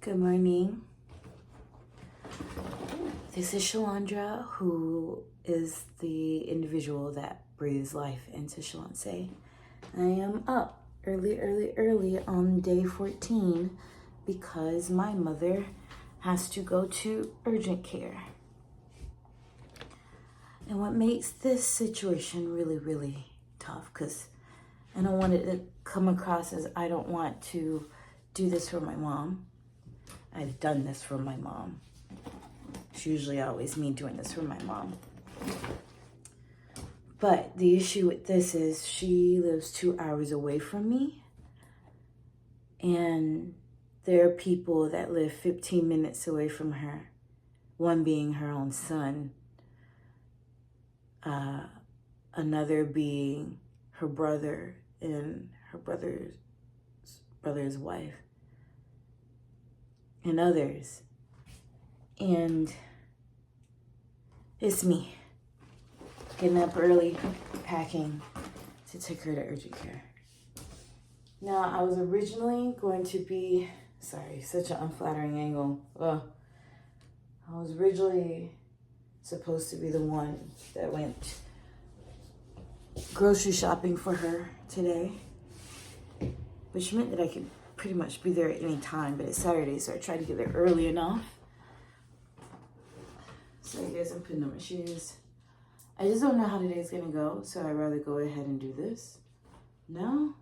Good morning. This is Shalandra, who is the individual that breathes life into Shaloncé. I am up early on day 14 because my mother has to go to urgent care. And what makes this situation really tough, because I don't want it to come across as I don't want to do this for my mom. I've done this for my mom. It's usually always me doing this for my mom. But the issue with this is she lives 2 hours away from me. And there are people that live 15 minutes away from her. One being her own son. Another being her brother and her brother's wife. And others. And it's me getting up early, packing to take her to urgent care. Now, I was originally going to be, sorry, such an unflattering angle. I was originally supposed to be the one that went grocery shopping for her today, which meant that I could pretty much be there at any time, but it's Saturday, so I tried to get there early enough. Sorry guys, I'm putting on my shoes. I just don't know how today's gonna go, so I'd rather go ahead and do this. No?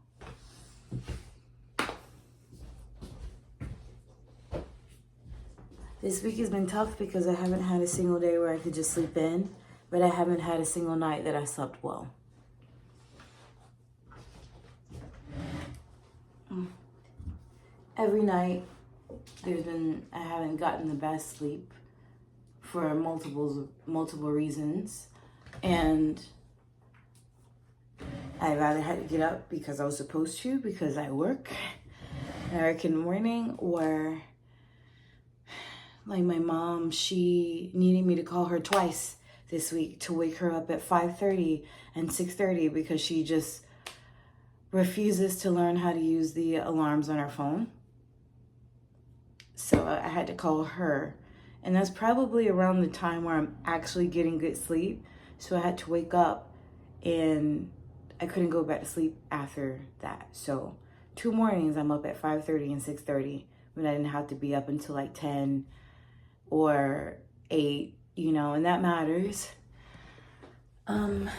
This week has been tough because I haven't had a single day where I could just sleep in, but I haven't had a single night that I slept well. Every night, I haven't gotten the best sleep for multiple reasons. And I either had to get up because I was supposed to, because I work in the morning, or like my mom, she needed me to call her twice this week to wake her up at 5:30 and 6:30 because she just refuses to learn how to use the alarms on her phone. So I had to call her. And that's probably around the time where I'm actually getting good sleep. So I had to wake up and I couldn't go back to sleep after that. So 2 mornings I'm up at 5:30 and 6:30 when I didn't have to be up until like 10 or 8, and that matters. And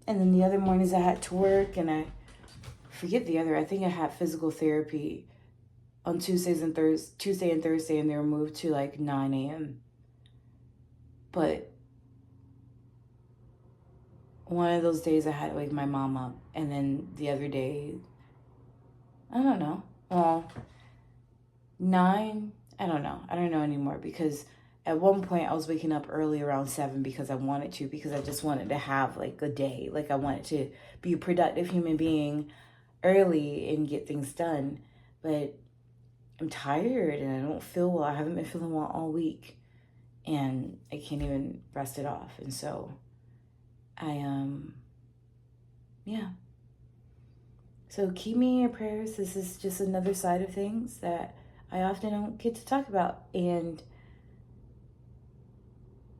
then the other mornings I had to work, and I think I had physical therapy on Tuesday and Thursday, and they were moved to like 9 a.m. But one of those days I had to wake my mom up, and then the other day, I don't know. Well, 9, I don't know anymore, because at one point I was waking up early around 7 because I wanted to, because I just wanted to have like a day. Like I wanted to be a productive human being early and get things done. But I'm tired and I don't feel well. I haven't been feeling well all week and I can't even rest it off. And so So keep me in your prayers. This is just another side of things that I often don't get to talk about. And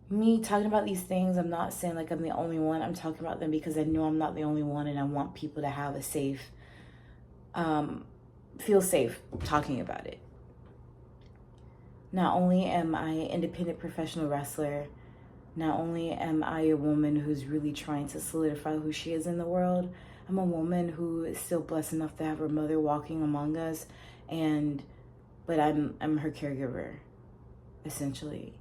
me talking about these things, I'm not saying like I'm the only one. I'm talking about them because I know I'm not the only one, and I want people to have a safe, feel safe talking about it. Not only am I an independent professional wrestler, not only am I a woman who's really trying to solidify who she is in the world, I'm a woman who is still blessed enough to have her mother walking among us, but I'm her caregiver, essentially.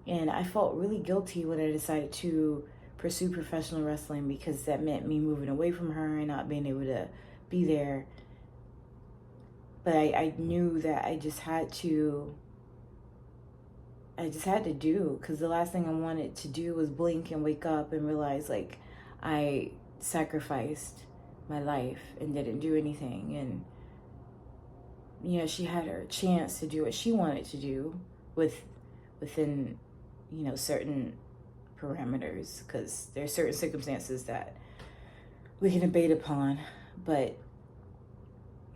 And I felt really guilty when I decided to pursue professional wrestling, because that meant me moving away from her and not being able to be there. But I knew that I just had to do, because the last thing I wanted to do was blink and wake up and realize like I sacrificed my life and didn't do anything. And she had her chance to do what she wanted to do within certain parameters, because there are certain circumstances that we can debate upon. But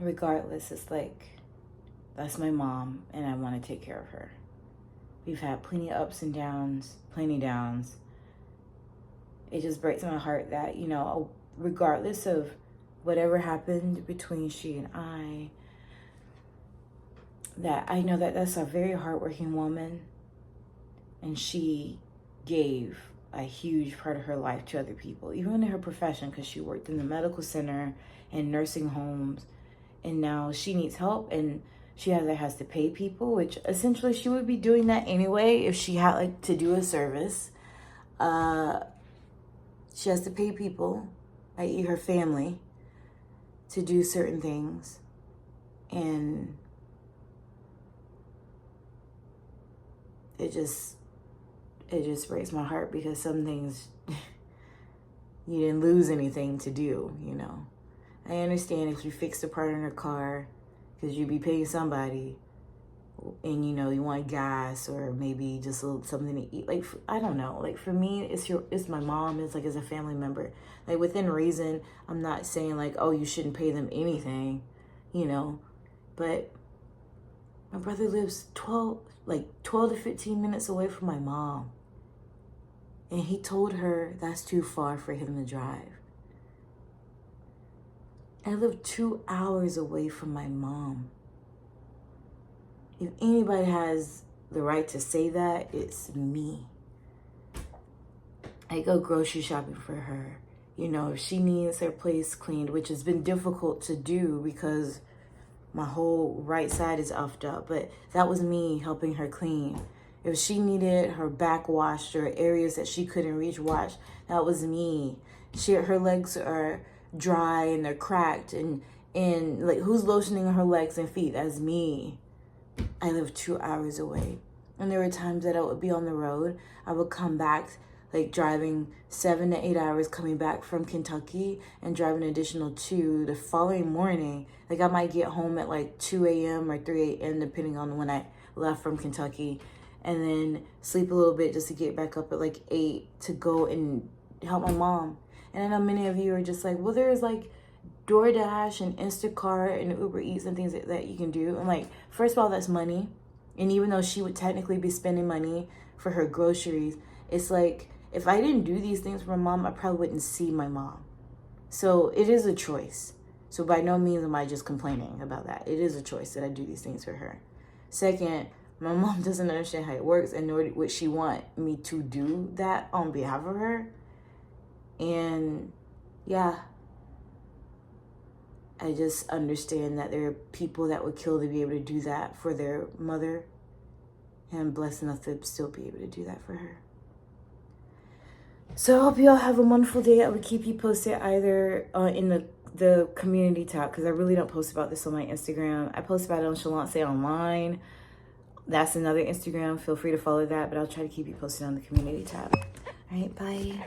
regardless, it's like that's my mom, and I want to take care of her. We've had plenty of ups and downs, plenty downs. It just breaks my heart that, you know, regardless of whatever happened between she and I, that I know that that's a very hardworking woman, and she gave a huge part of her life to other people, even in her profession, because she worked in the medical center and nursing homes, and now she needs help, and she either has to pay people, which essentially she would be doing that anyway if she had like to do a service. She has to pay people, i.e. her family, to do certain things. And it just breaks my heart, because some things you didn't lose anything to do, you know. I understand if you fixed a part in her car, because you'd be paying somebody, and you know you want gas or maybe just a little something to eat. Like, I don't know. Like, for me, it's my mom. It's like as a family member. Like, within reason, I'm not saying like, oh, you shouldn't pay them anything, you know. But my brother lives 12 to 15 minutes away from my mom, and he told her that's too far for him to drive. I live 2 hours away from my mom. If anybody has the right to say that, it's me. I go grocery shopping for her. You know, if she needs her place cleaned, which has been difficult to do because my whole right side is effed up, but that was me helping her clean. If she needed her back washed or areas that she couldn't reach washed, that was me. Her legs are dry and they're cracked, and like, who's lotioning her legs and feet? That's me. I live 2 hours away. And there were times that I would be on the road. I would come back, like driving 7 to 8 hours coming back from Kentucky, and drive an additional 2 the following morning. Like, I might get home at like 2 a.m. or 3 a.m. depending on when I left from Kentucky, and then sleep a little bit just to get back up at like 8 to go and help my mom. And I know many of you are just like, well, there's like DoorDash and Instacart and Uber Eats and things that you can do. And like, first of all, that's money. And even though she would technically be spending money for her groceries, it's like, if I didn't do these things for my mom, I probably wouldn't see my mom. So it is a choice. So by no means am I just complaining about that. It is a choice that I do these things for her. Second, my mom doesn't understand how it works, and nor would she want me to do that on behalf of her. And yeah, I just understand that there are people that would kill to be able to do that for their mother, and I'm blessed enough to still be able to do that for her. So I hope you all have a wonderful day. I would keep you posted either in the community tab, because I really don't post about this on my Instagram. I post about it on Shaloncé online. That's another Instagram. Feel free to follow that, but I'll try to keep you posted on the community tab. All right, bye.